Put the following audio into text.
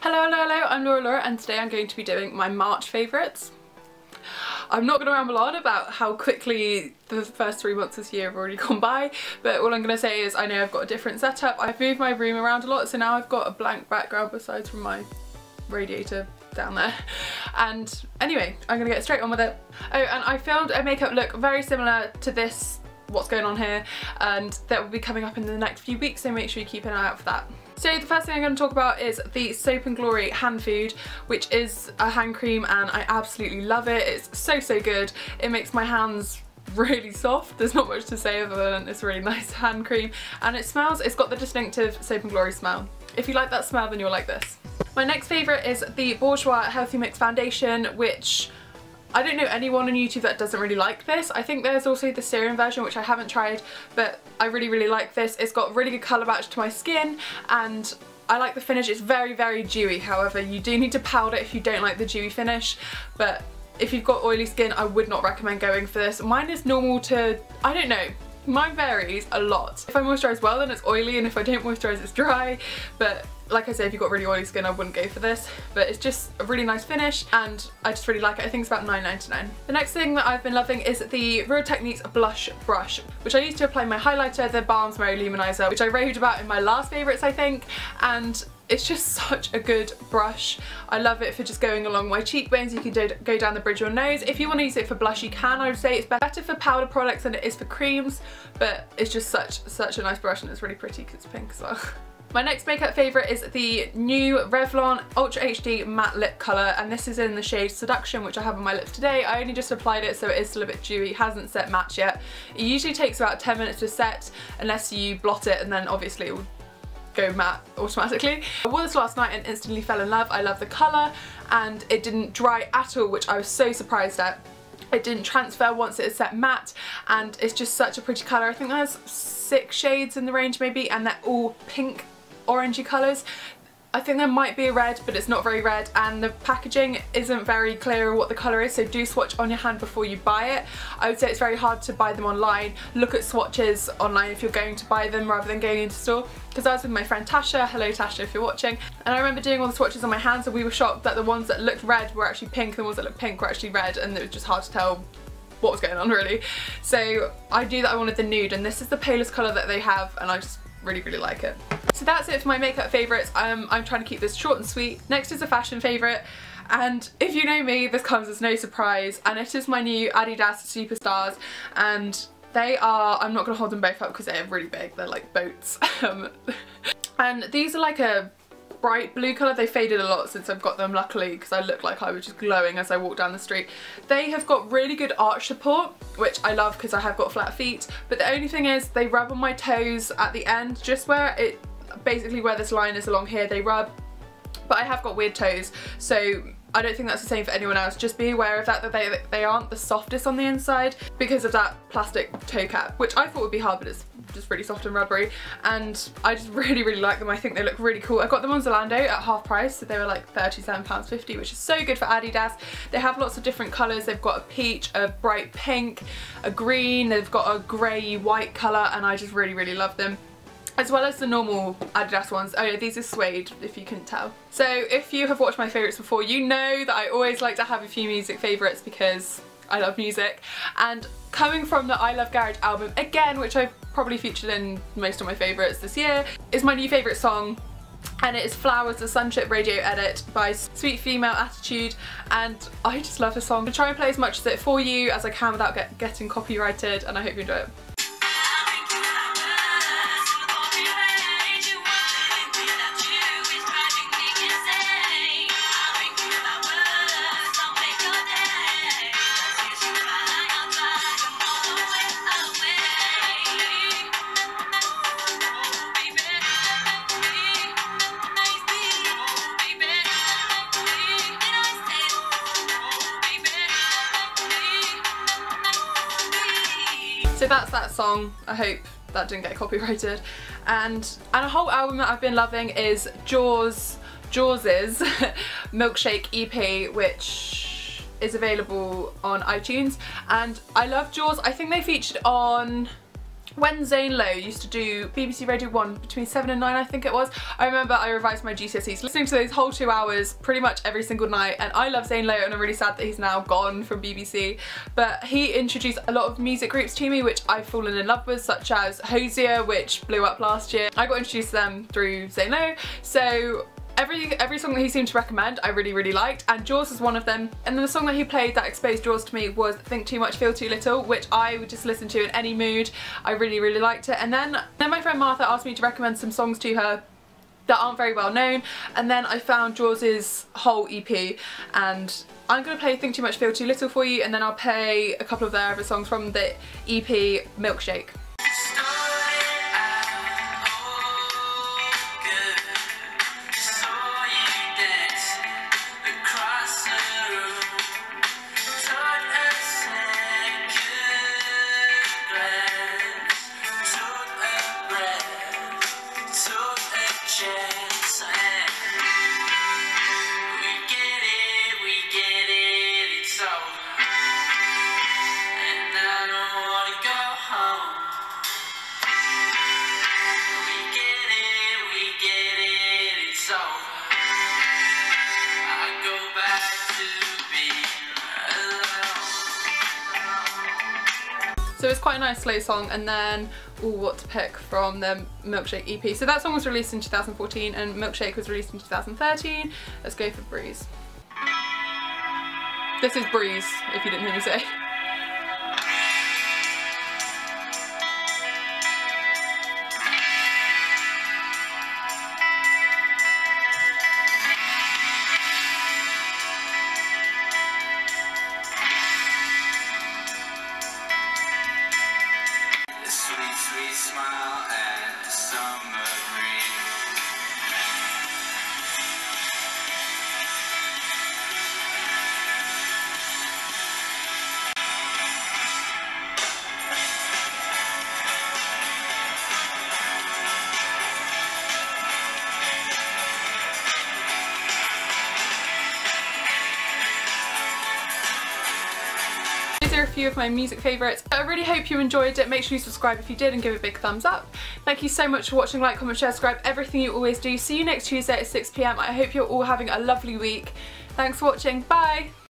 Hello, I'm LauraLaura and today I'm going to be doing my March favourites. I'm not going to ramble on about how quickly the first 3 months this year have already gone by, but all I'm going to say is I know I've got a different setup. I've moved my room around a lot, so now I've got a blank background besides from my radiator down there. And anyway, I'm going to get straight on with it. Oh, and I filmed a makeup look very similar to this, what's going on here, and that will be coming up in the next few weeks, so make sure you keep an eye out for that. So the first thing I'm going to talk about is the Soap & Glory hand food, which is a hand cream and I absolutely love it. It's so good. It makes my hands really soft. There's not much to say other than it's a really nice hand cream, and it's got the distinctive Soap & Glory smell. If you like that smell, then you'll like this. My next favourite is the Bourjois Healthy Mix Foundation, which I don't know anyone on YouTube that doesn't really like this. I think there's also the serum version, which I haven't tried, but I really like this. It's got really good colour match to my skin and I like the finish. It's very dewy. However, you do need to powder if you don't like the dewy finish, but if you've got oily skin, I would not recommend going for this. Mine is normal to, I don't know, mine varies a lot. If I moisturise well, then it's oily, and if I don't moisturise, it's dry. But like I said, if you've got really oily skin, I wouldn't go for this, but it's just a really nice finish and I just really like it. I think it's about $9.99. The next thing that I've been loving is the Real Techniques Blush Brush, which I used to apply my highlighter, the Balm's Merry Luminizer, which I raved about in my last favourites, I think, and it's just such a good brush. I love it for just going along my cheekbones. You can go down the bridge of your nose. If you want to use it for blush, you can. I would say it's better for powder products than it is for creams, but it's just such a nice brush, and it's really pretty because it's pink as well. My next makeup favourite is the new Revlon Ultra HD Matte Lip Colour, and this is in the shade Seduction, which I have on my lips today. I only just applied it, so it is still a bit dewy, hasn't set matte yet. It usually takes about 10 minutes to set, unless you blot it, and then obviously it will go matte automatically. I wore this last night and instantly fell in love. I love the colour, and it didn't dry at all, which I was so surprised at. It didn't transfer once it is set matte, and it's just such a pretty colour. I think there's 6 shades in the range maybe, and they're all pink orangey colours. I think there might be a red, but it's not very red, and the packaging isn't very clear what the colour is, so do swatch on your hand before you buy it. I would say it's very hard to buy them online. Look at swatches online if you're going to buy them rather than going into store, because I was with my friend Tasha, hello Tasha if you're watching, and I remember doing all the swatches on my hands and we were shocked that the ones that looked red were actually pink and the ones that looked pink were actually red, and it was just hard to tell what was going on really. So I knew that I wanted the nude, and this is the palest colour that they have, and I just really like it. So that's it for my makeup favourites. I'm trying to keep this short and sweet. Next is a fashion favourite, and if you know me, this comes as no surprise, and it is my new Adidas Superstars, and they are, I'm not going to hold them both up because they're really big, they're like boats. And these are like a bright blue colour. They faded a lot since I've got them, luckily, because I looked like I was just glowing as I walked down the street. They have got really good arch support, which I love because I have got flat feet, but the only thing is they rub on my toes at the end, just where it, basically where this line is along here, they rub, but I have got weird toes, so I don't think that's the same for anyone else. Just be aware of that they aren't the softest on the inside because of that plastic toe cap, which I thought would be hard, but it's just really soft and rubbery, and I just really like them. I think they look really cool. I got them on Zalando at half price, so they were like £37.50, which is so good for Adidas. They have lots of different colours. They've got a peach, a bright pink, a green, they've got a grey white colour, and I just really love them, as well as the normal Adidas ones. Oh yeah, these are suede, if you couldn't tell. So if you have watched my favourites before, you know that I always like to have a few music favourites because I love music. And coming from the I Love Garage album again, which I've probably featured in most of my favourites this year, is my new favourite song, and it is Flowers, the Sunship radio edit by Sweet Female Attitude, and I just love this song. I'm going to try and play as much of it for you as I can without getting copyrighted, and I hope you enjoy it. So that's that song. I hope that didn't get copyrighted. And a whole album that I've been loving is Jaws's Milkshake EP, which is available on iTunes. And I love Jaws. I think they featured on when Zane Lowe used to do BBC Radio 1 between 7 and 9 I think it was, I remember I revised my GCSEs listening to those whole 2 hours pretty much every single night, and I love Zane Lowe and I'm really sad that he's now gone from BBC, but he introduced a lot of music groups to me which I've fallen in love with, such as Hosier, which blew up last year. I got introduced to them through Zane Lowe, so every song that he seemed to recommend I really liked, and Jaws was one of them. And then the song that he played that exposed Jaws to me was Think Too Much Feel Too Little, which I would just listen to in any mood. I really liked it. And then my friend Martha asked me to recommend some songs to her that aren't very well known, and then I found Jaws' whole EP, and I'm going to play Think Too Much Feel Too Little for you, and then I'll play a couple of their other songs from the EP Milkshake. So it's quite a nice slow song. And then, what to pick from the Milkshake EP. So that song was released in 2014 and Milkshake was released in 2013. Let's go for Breeze. This is Breeze, if you didn't hear me say. Smile and the summer breeze. These are a few of my music favourites. I really hope you enjoyed it. Make sure you subscribe if you did and give it a big thumbs up. Thank you so much for watching. Like, comment, share, subscribe, everything you always do. See you next Tuesday at 6 PM. I hope you're all having a lovely week. Thanks for watching. Bye!